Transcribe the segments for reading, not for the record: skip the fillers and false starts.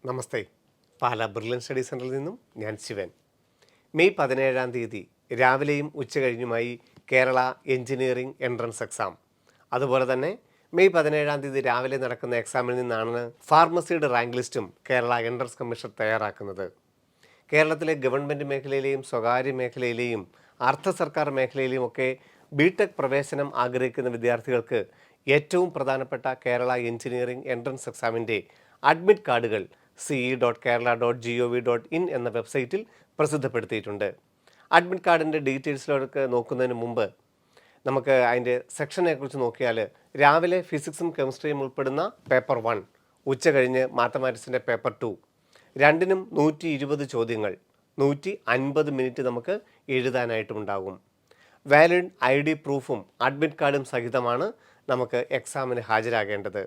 നമസ്തേ. Pala brilliant study സെൻറ്ററിൽ നിന്നും ഞാൻ ശിവൻ. മെയ് 17 രാവിലെയും ഉച്ചകഴിഞ്ഞുമായി കേരള എഞ്ചിനീയറിംഗ് എൻട്രൻസ് എക്സാം. അതുപോലെ തന്നെ മെയ് 17 രാവിലെ നടക്കുന്ന എക്സാമിൽ നിന്നാണ് ഫാർമസിയുടെ റാങ്ക് ലിസ്റ്റും കേരള എൻട്രൻസ് കമ്മീഷൻ തയ്യാറാക്കുന്നത്. കേരളത്തിലെ ഗവൺമെൻറ് മേഖലയിലെയും സ്വകാര്യ മേഖലയിലെയും അർദ്ധ സർക്കാർ മേഖലയിലെയും ഒക്കെ ബിടെക് പ്രവേശനം ആഗ്രഹിക്കുന്ന വിദ്യാർത്ഥികൾക്ക് ഏറ്റവും പ്രധാനപ്പെട്ട കേരള എഞ്ചിനീയറിംഗ് എൻട്രൻസ് എക്സാമിൻ്റെ അഡ്മിറ്റ് കാർഡുകൾ ce.kerala.gov.in എന്ന വെബ്സൈറ്റിൽ പ്രസിദ്ധപ്പെടുത്തിയിട്ടുണ്ട്. അഡ്മിറ്റ് കാർഡിൻ്റെ ഡീറ്റെയിൽസിലൊക്കെ നോക്കുന്നതിന് മുമ്പ് നമുക്ക് അതിൻ്റെ സെക്ഷനെ കുറിച്ച് നോക്കിയാൽ രാവിലെ ഫിസിക്സും കെമിസ്ട്രിയും ഉൾപ്പെടുന്ന പേപ്പർ 1, ഉച്ച കഴിഞ്ഞ് മാത്തമാറ്റിക്സിൻ്റെ പേപ്പർ 2, രണ്ടിനും 120 ചോദ്യങ്ങൾ, 150 മിനിറ്റ് നമുക്ക് എഴുതാനായിട്ടുണ്ടാകും. വാലിഡ് ID പ്രൂഫും അഡ്മിറ്റ് കാർഡും സഹിതമാണ് നമുക്ക് എക്സാമിന് ഹാജരാകേണ്ടത്.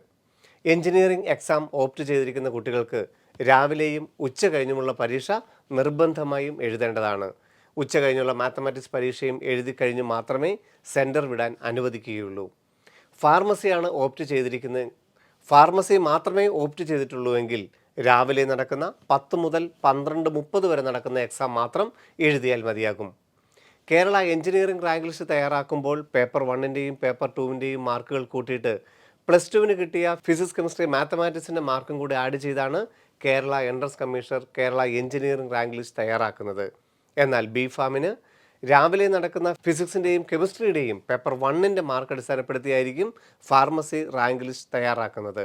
എഞ്ചിനീയറിംഗ് എക്സാം ഓപ്റ്റ് ചെയ്തിരിക്കുന്ന കുട്ടികൾക്ക് രാവിലെയും ഉച്ച കഴിഞ്ഞുമുള്ള പരീക്ഷ നിർബന്ധമായും എഴുതേണ്ടതാണ്. ഉച്ച കഴിഞ്ഞുള്ള മാത്തമാറ്റിക്സ് പരീക്ഷയും എഴുതി കഴിഞ്ഞ് മാത്രമേ സെൻറ്റർ വിടാൻ അനുവദിക്കുകയുള്ളൂ. ഫാർമസിയാണ് ഓപ്റ്റ് ചെയ്തിരിക്കുന്നത്. ഫാർമസി മാത്രമേ ഓപ്റ്റ് ചെയ്തിട്ടുള്ളൂവെങ്കിൽ രാവിലെ നടക്കുന്ന 10 മുതൽ 12:30 വരെ നടക്കുന്ന എക്സാം മാത്രം എഴുതിയാൽ മതിയാകും. കേരള എഞ്ചിനീയറിംഗ് റാങ്ക് ലിസ്റ്റ് തയ്യാറാക്കുമ്പോൾ പേപ്പർ 1ൻ്റെയും പേപ്പർ 2ൻ്റെയും മാർക്കുകൾ കൂട്ടിയിട്ട് +2 കിട്ടിയ ഫിസിക്സ് കെമിസ്ട്രി മാത്തമാറ്റിക്സിൻ്റെ മാർക്കും കൂടി ആഡ് ചെയ്താണ് Kerala entrance commissioner Kerala engineering rank list തയ്യാറാക്കുന്നത്. എന്നാൽ ബിഫാമിന് രാവിലെ നടക്കുന്ന ഫിസിക്സിൻ്റെയും കെമിസ്ട്രിയുടെയും പേപ്പർ 1ൻ്റെ മാർക്ക് അടിസ്ഥാനപ്പെടുത്തിയായിരിക്കും ഫാർമസി റാങ്ക് ലിസ്റ്റ് തയ്യാറാക്കുന്നത്.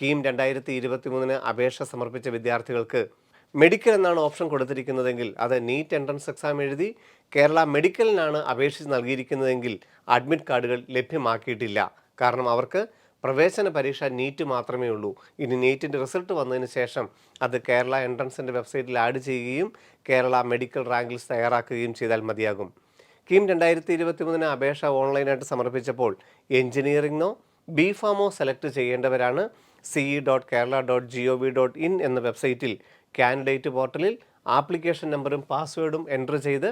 കീം 2023 അപേക്ഷ സമർപ്പിച്ച വിദ്യാർത്ഥികൾക്ക് മെഡിക്കൽ എന്നാണ് ഓപ്ഷൻ കൊടുത്തിരിക്കുന്നതെങ്കിൽ അത് നീറ്റ് എൻട്രൻസ് എക്സാം എഴുതി കേരള മെഡിക്കലിനാണ് അപേക്ഷിച്ച് നൽകിയിരിക്കുന്നതെങ്കിൽ അഡ്മിറ്റ് കാർഡുകൾ ലഭ്യമാക്കിയിട്ടില്ല. കാരണം അവർക്ക് പ്രവേശന പരീക്ഷ നീറ്റ് മാത്രമേ ഉള്ളൂ. ഇനി നീറ്റിൻ്റെ റിസൾട്ട് വന്നതിന് ശേഷം അത് കേരള എൻട്രൻസിൻ്റെ വെബ്സൈറ്റിൽ ആഡ് ചെയ്യുകയും കേരള മെഡിക്കൽ റാങ്ക് ലിസ്റ്റ് തയ്യാറാക്കുകയും ചെയ്താൽ മതിയാകും. കീം 2023 അപേക്ഷ ഓൺലൈനായിട്ട് സമർപ്പിച്ചപ്പോൾ എഞ്ചിനീയറിംഗോ ബിഫാമോ സെലക്ട് ചെയ്യേണ്ടവരാണ് ce.kerala.gov.in എന്ന വെബ്സൈറ്റിൽ കാൻഡിഡേറ്റ് പോർട്ടലിൽ ആപ്ലിക്കേഷൻ നമ്പറും പാസ്വേഡും എൻ്റർ ചെയ്ത്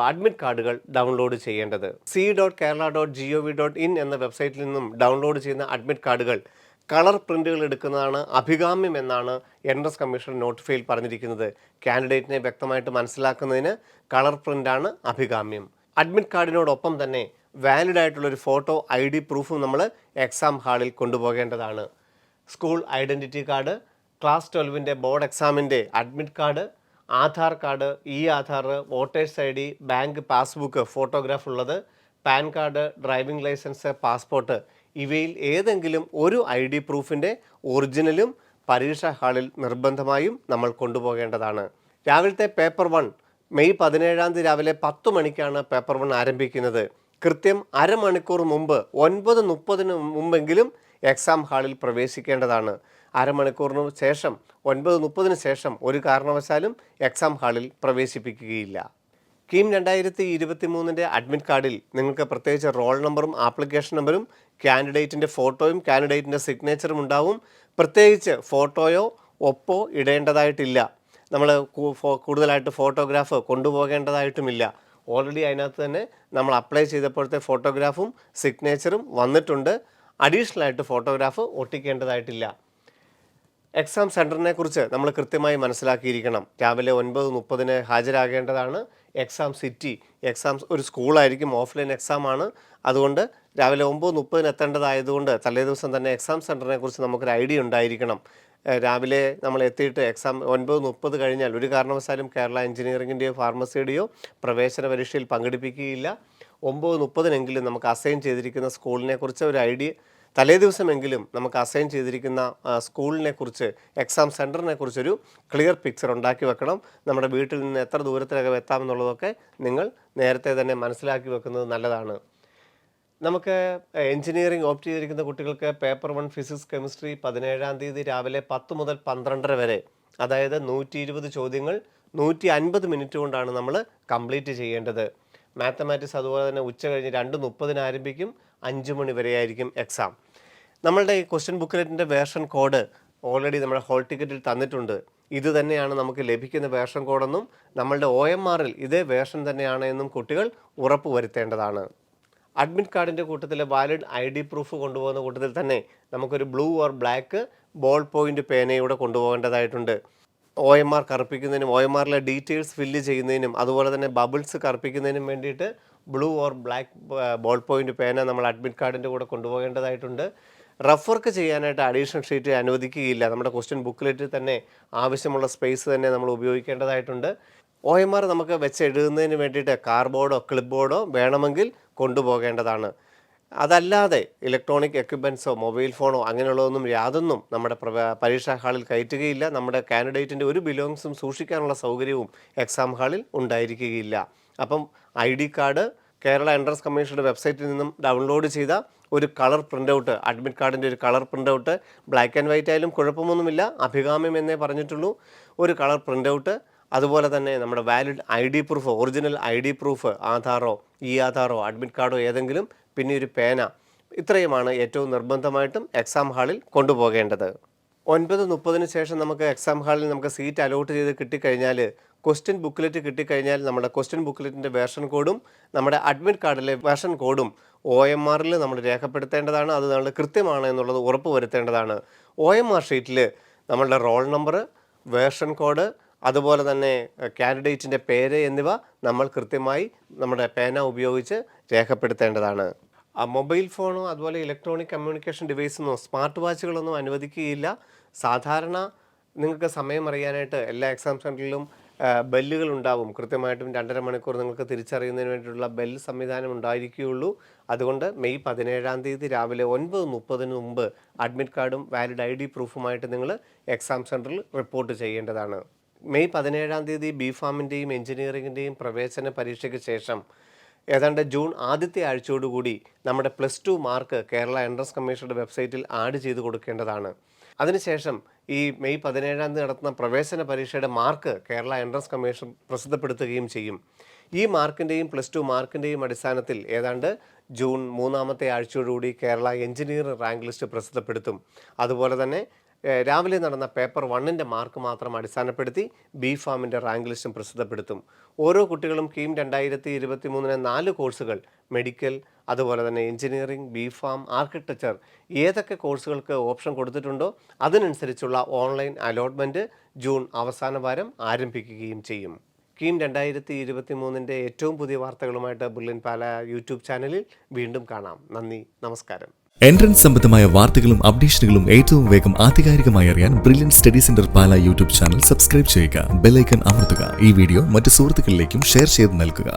അഡ്മിറ്റ് കാർഡുകൾ ഡൗൺലോഡ് ചെയ്യേണ്ടത്. ce.kerala.gov.in എന്ന വെബ്സൈറ്റിൽ നിന്നും ഡൗൺലോഡ് ചെയ്യുന്ന അഡ്മിറ്റ് കാർഡുകൾ കളർ പ്രിൻ്റുകൾ എടുക്കുന്നതാണ് അഭികാമ്യം എന്നാണ് എൻട്രൻസ് കമ്മീഷൻ നോട്ടിഫൈയിൽ പറഞ്ഞിരിക്കുന്നത്. കാൻഡിഡേറ്റിനെ വ്യക്തമായിട്ട് മനസ്സിലാക്കുന്നതിന് കളർ പ്രിൻ്റാണ് അഭികാമ്യം. അഡ്മിറ്റ് കാർഡിനോടൊപ്പം തന്നെ വാലിഡ് ആയിട്ടുള്ളൊരു ഫോട്ടോ ID പ്രൂഫും നമ്മൾ എക്സാം ഹാളിൽ കൊണ്ടുപോകേണ്ടതാണ്. സ്കൂൾ ഐഡൻറ്റിറ്റി കാർഡ്, ക്ലാസ് 12ൻ്റെ ബോർഡ് എക്സാമിൻ്റെ admit card, Aadhaar card, Aadhaar, voters ID, bank passbook photograph ഉള്ളത്, PAN card, driving licence, passport ഇവയിൽ ഏതെങ്കിലും ഒരു ID പ്രൂഫിൻ്റെ ഒറിജിനലും പരീക്ഷാ ഹാളിൽ നിർബന്ധമായും നമ്മൾ കൊണ്ടുപോകേണ്ടതാണ്. രാവിലത്തെ പേപ്പർ 1 മെയ് 17 രാവിലെ 10 മണിക്കാണ് പേപ്പർ 1 ആരംഭിക്കുന്നത്. കൃത്യം അരമണിക്കൂർ മുമ്പ് 9:30 മുമ്പെങ്കിലും എക്സാം ഹാളിൽ പ്രവേശിക്കേണ്ടതാണ്. അരമണിക്കൂറിന് ശേഷം 9:30 ശേഷം ഒരു കാരണവശാലും എക്സാം ഹാളിൽ പ്രവേശിപ്പിക്കുകയില്ല. കീം 2023 അഡ്മിറ്റ് കാർഡിൽ നിങ്ങൾക്ക് പ്രത്യേകിച്ച് റോൾ നമ്പറും ആപ്ലിക്കേഷൻ നമ്പറും കാൻഡിഡേറ്റിൻ്റെ ഫോട്ടോയും കാൻഡിഡേറ്റിൻ്റെ സിഗ്നേച്ചറും ഉണ്ടാവും. പ്രത്യേകിച്ച് ഫോട്ടോയോ ഒപ്പോ ഇടേണ്ടതായിട്ടില്ല. നമ്മൾ കൂടുതലായിട്ട് ഫോട്ടോഗ്രാഫ് കൊണ്ടുപോകേണ്ടതായിട്ടുമില്ല. ഓൾറെഡി അതിനകത്ത് തന്നെ നമ്മൾ അപ്ലൈ ചെയ്തപ്പോഴത്തെ ഫോട്ടോഗ്രാഫും സിഗ്നേച്ചറും വന്നിട്ടുണ്ട്. അഡീഷണൽ ആയിട്ട് ഫോട്ടോഗ്രാഫ് ഒട്ടിക്കേണ്ടതായിട്ടില്ല. എക്സാം സെൻറ്ററിനെ കുറിച്ച് നമ്മൾ കൃത്യമായി മനസ്സിലാക്കിയിരിക്കണം. രാവിലെ 9:30 ഹാജരാകേണ്ടതാണ്. എക്സാം സിറ്റി എക്സാം ഒരു സ്കൂളായിരിക്കും, ഓഫ്ലൈൻ എക്സാമാണ്. അതുകൊണ്ട് രാവിലെ 9:30 എത്തേണ്ടതായതുകൊണ്ട് തലേദിവസം തന്നെ എക്സാം സെൻറ്ററിനെ കുറിച്ച് നമുക്കൊരു ഐഡിയ ഉണ്ടായിരിക്കണം. രാവിലെ നമ്മൾ എത്തിയിട്ട് എക്സാം 9:30 കഴിഞ്ഞാൽ ഒരു കാരണവശാലും കേരള എഞ്ചിനീയറിംഗിൻ്റെയോ ഫാർമസിയുടെയോ പ്രവേശന പരീക്ഷയിൽ പങ്കെടുപ്പിക്കുകയില്ല. 9:30 നമുക്ക് അസൈൻ ചെയ്തിരിക്കുന്ന സ്കൂളിനെ കുറിച്ച് ഒരു ഐഡിയ, തലേദിവസമെങ്കിലും നമുക്ക് അസൈൻ ചെയ്തിരിക്കുന്ന സ്കൂളിനെ കുറിച്ച്, എക്സാം സെൻറ്ററിനെ കുറിച്ചൊരു ക്ലിയർ പിക്ചർ ഉണ്ടാക്കി വെക്കണം. നമ്മുടെ വീട്ടിൽ നിന്ന് എത്ര ദൂരത്തിലൊക്കെ എത്താമെന്നുള്ളതൊക്കെ നിങ്ങൾ നേരത്തെ തന്നെ മനസ്സിലാക്കി വെക്കുന്നത് നല്ലതാണ്. നമുക്ക് എഞ്ചിനീയറിംഗ് ഓപ്റ്റ് ചെയ്തിരിക്കുന്ന കുട്ടികൾക്ക് പേപ്പർ 1 ഫിസിക്സ് കെമിസ്ട്രി 17 രാവിലെ 10 മുതൽ 12:30 വരെ, അതായത് 120 ചോദ്യങ്ങൾ 150 മിനിറ്റ് കൊണ്ടാണ് നമ്മൾ കംപ്ലീറ്റ് ചെയ്യേണ്ടത്. മാത്തമാറ്റിക്സ് അതുപോലെ തന്നെ ഉച്ച കഴിഞ്ഞ് 2:30 ആരംഭിക്കും, 5 മണി വരെയായിരിക്കും എക്സാം. നമ്മളുടെ ഈ ക്വസ്റ്റ്യൻ ബുക്ക്ലെറ്റിൻ്റെ വേർഷൻ കോഡ് ഓൾറെഡി നമ്മുടെ ഹോൾ ടിക്കറ്റിൽ തന്നിട്ടുണ്ട്. ഇത് തന്നെയാണ് നമുക്ക് ലഭിക്കുന്ന വേർഷൻ കോഡെന്നും നമ്മളുടെ OMRൽ ഇതേ വേർഷൻ തന്നെയാണ് എന്നും കുട്ടികൾ ഉറപ്പ് വരുത്തേണ്ടതാണ്. അഡ്മിറ്റ് കാർഡിൻ്റെ കൂട്ടത്തിൽ വാലിഡ് ID പ്രൂഫ് കൊണ്ടുപോകുന്ന കൂട്ടത്തിൽ തന്നെ നമുക്കൊരു blue or black ball point പേനയൂടെ കൊണ്ടുപോകേണ്ടതായിട്ടുണ്ട്. OMR കറുപ്പിക്കുന്നതിനും OMRലെ ഡീറ്റെയിൽസ് ഫില്ല് ചെയ്യുന്നതിനും അതുപോലെ തന്നെ ബബിൾസ് കറുപ്പിക്കുന്നതിനും വേണ്ടിയിട്ട് blue or black ball point പേന നമ്മൾ അഡ്മിറ്റ് കാർഡിൻ്റെ കൂടെ കൊണ്ടുപോകേണ്ടതായിട്ടുണ്ട്. റഫ് വർക്ക് ചെയ്യാനായിട്ട് അഡീഷണൽ ഷീറ്റ് അനുവദിക്കുകയില്ല. നമ്മുടെ ക്വസ്റ്റ്യൻ ബുക്ക്ലെറ്റിൽ തന്നെ ആവശ്യമുള്ള സ്പേസ് തന്നെ നമ്മൾ ഉപയോഗിക്കേണ്ടതായിട്ടുണ്ട്. OMR നമുക്ക് വെച്ച് എഴുതുന്നതിന് വേണ്ടിയിട്ട് കാർഡ്ബോർഡോ ക്ലിപ്പ് ബോർഡോ വേണമെങ്കിൽ കൊണ്ടുപോകേണ്ടതാണ്. അതല്ലാതെ ഇലക്ട്രോണിക് എക്യുപ്മെൻറ്റ്സോ മൊബൈൽ ഫോണോ അങ്ങനെയുള്ളതൊന്നും യാതൊന്നും നമ്മുടെ പരീക്ഷാ ഹാളിൽ കയറ്റുകയില്ല. നമ്മുടെ കാൻഡിഡേറ്റിൻ്റെ ഒരു ബിലോങ്സും സൂക്ഷിക്കാനുള്ള സൗകര്യവും എക്സാം ഹാളിൽ ഉണ്ടായിരിക്കുകയില്ല. അപ്പം ID കാർഡ് കേരള എൻട്രൻസ് കമ്മീഷൻ്റെ വെബ്സൈറ്റിൽ നിന്നും ഡൗൺലോഡ് ചെയ്ത ഒരു കളർ പ്രിൻ്റ് ഔട്ട്, അഡ്മിറ്റ് കാർഡിൻ്റെ ഒരു colour print out, black and white ആയാലും കുഴപ്പമൊന്നുമില്ല, അഭികാമ്യം എന്നേ പറഞ്ഞിട്ടുള്ളൂ, ഒരു കളർ പ്രിൻ്റ് ഔട്ട്, അതുപോലെ തന്നെ നമ്മുടെ valid ID proof, original ID proof, ആധാറോ ആധാറോ അഡ്മിറ്റ് കാർഡോ ഏതെങ്കിലും, പിന്നെ ഒരു പേന, ഇത്രയുമാണ് ഏറ്റവും നിർബന്ധമായിട്ടും എക്സാം ഹാളിൽ കൊണ്ടുപോകേണ്ടത്. 9:30 ശേഷം നമുക്ക് എക്സാം ഹാളിൽ നമുക്ക് സീറ്റ് അലോട്ട് ചെയ്ത് കിട്ടിക്കഴിഞ്ഞാൽ, ക്വസ്റ്റ്യൻ ബുക്ക്ലെറ്റ് കിട്ടിക്കഴിഞ്ഞാൽ നമ്മുടെ ക്വസ്റ്റ്യൻ ബുക്ക്ലെറ്റിൻ്റെ വേർഷൻ കോഡും നമ്മുടെ അഡ്മിറ്റ് കാർഡിലെ വേർഷൻ കോഡും OMRൽ നമ്മൾ രേഖപ്പെടുത്തേണ്ടതാണ്. അത് നമ്മൾ കൃത്യമാണ് എന്നുള്ളത് ഉറപ്പ് വരുത്തേണ്ടതാണ്. OMR ഷീറ്റിൽ നമ്മളുടെ റോൾ നമ്പർ, വേർഷൻ കോഡ്, അതുപോലെ തന്നെ കാൻഡിഡേറ്റിൻ്റെ പേര് എന്നിവ നമ്മൾ കൃത്യമായി നമ്മുടെ പേന ഉപയോഗിച്ച് രേഖപ്പെടുത്തേണ്ടതാണ്. മൊബൈൽ ഫോണോ അതുപോലെ ഇലക്ട്രോണിക് കമ്മ്യൂണിക്കേഷൻ ഡിവൈസൊന്നോ സ്മാർട്ട് വാച്ചുകളൊന്നും അനുവദിക്കുകയില്ല. സാധാരണ നിങ്ങൾക്ക് സമയം അറിയാനായിട്ട് എല്ലാ എക്സാം സെൻറ്ററിലും ബെല്ലുകൾ ഉണ്ടാവും. കൃത്യമായിട്ടും 2.5 മണിക്കൂർ നിങ്ങൾക്ക് തിരിച്ചറിയുന്നതിന് വേണ്ടിയിട്ടുള്ള ബെൽ സംവിധാനം ഉണ്ടായിരിക്കുകയുള്ളൂ. അതുകൊണ്ട് മെയ് 17-ാം തീയതി രാവിലെ 9:30 മുമ്പ് അഡ്മിറ്റ് കാർഡും വാലിഡ് ID പ്രൂഫുമായിട്ട് നിങ്ങൾ എക്സാം സെൻറ്ററിൽ റിപ്പോർട്ട് ചെയ്യേണ്ടതാണ്. മെയ് 17-ാം തീയതി B.Pharmൻ്റെയും എഞ്ചിനീയറിങ്ങിൻ്റെയും പ്രവേശന പരീക്ഷയ്ക്ക് ശേഷം ഏതാണ്ട് ജൂൺ ആദ്യത്തെ ആഴ്ചയോടുകൂടി നമ്മുടെ +2 മാർക്ക് കേരള എൻട്രൻസ് കമ്മീഷൻ്റെ വെബ്സൈറ്റിൽ ആഡ് ചെയ്ത് കൊടുക്കേണ്ടതാണ്. അതിനുശേഷം ഈ മെയ് 17-ാം തീയതി നടത്തുന്ന പ്രവേശന പരീക്ഷയുടെ മാർക്ക് കേരള എൻട്രൻസ് കമ്മീഷൻ പ്രസിദ്ധപ്പെടുത്തുകയും ചെയ്യും. ഈ മാർക്കിൻ്റെയും +2 മാർക്കിൻ്റെയും അടിസ്ഥാനത്തിൽ ഏതാണ്ട് ജൂൺ 3-ാമത്തെ ആഴ്ചയോടുകൂടി കേരള എഞ്ചിനീയറിംഗ് റാങ്ക് ലിസ്റ്റ് പ്രസിദ്ധപ്പെടുത്തും. അതുപോലെ തന്നെ രാവിലെ നടന്ന പേപ്പർ 1ൻ്റെ മാർക്ക് മാത്രം അടിസ്ഥാനപ്പെടുത്തി B.Pharmൻ്റെ റാങ്ക് ലിസ്റ്റും പ്രസിദ്ധപ്പെടുത്തും. ഓരോ കുട്ടികളും കീം 2023 4 കോഴ്സുകൾ, മെഡിക്കൽ, അതുപോലെ തന്നെ എഞ്ചിനീയറിംഗ്, B.Pharm, ആർക്കിടെക്ചർ ഏതൊക്കെ കോഴ്സുകൾക്ക് ഓപ്ഷൻ കൊടുത്തിട്ടുണ്ടോ അതിനനുസരിച്ചുള്ള ഓൺലൈൻ അലോട്ട്മെൻറ്റ് ജൂൺ അവസാന വാരം ആരംഭിക്കുകയും ചെയ്യും. കീം 2023ൻ്റെ ഏറ്റവും പുതിയ വാർത്തകളുമായിട്ട് ബ്രില്യൻറ്റ് പാല യൂട്യൂബ് ചാനലിൽ വീണ്ടും കാണാം. നന്ദി, നമസ്കാരം. എൻട്രൻസ് സംബന്ധമായ വാർത്തകളും അപ്ഡേഷനുകളും ഏറ്റവും വേഗം ആധികാരികമായി അറിയാൻ ബ്രില്യൻറ്റ് സ്റ്റഡി സെന്റർ പാല യൂട്യൂബ് ചാനൽ സബ്സ്ക്രൈബ് ചെയ്യുക, ബെൽ ഐക്കൺ അമർത്തുക. ഈ വീഡിയോ മറ്റ് സുഹൃത്തുക്കളിലേക്കും ഷെയർ ചെയ്ത് നൽകുക.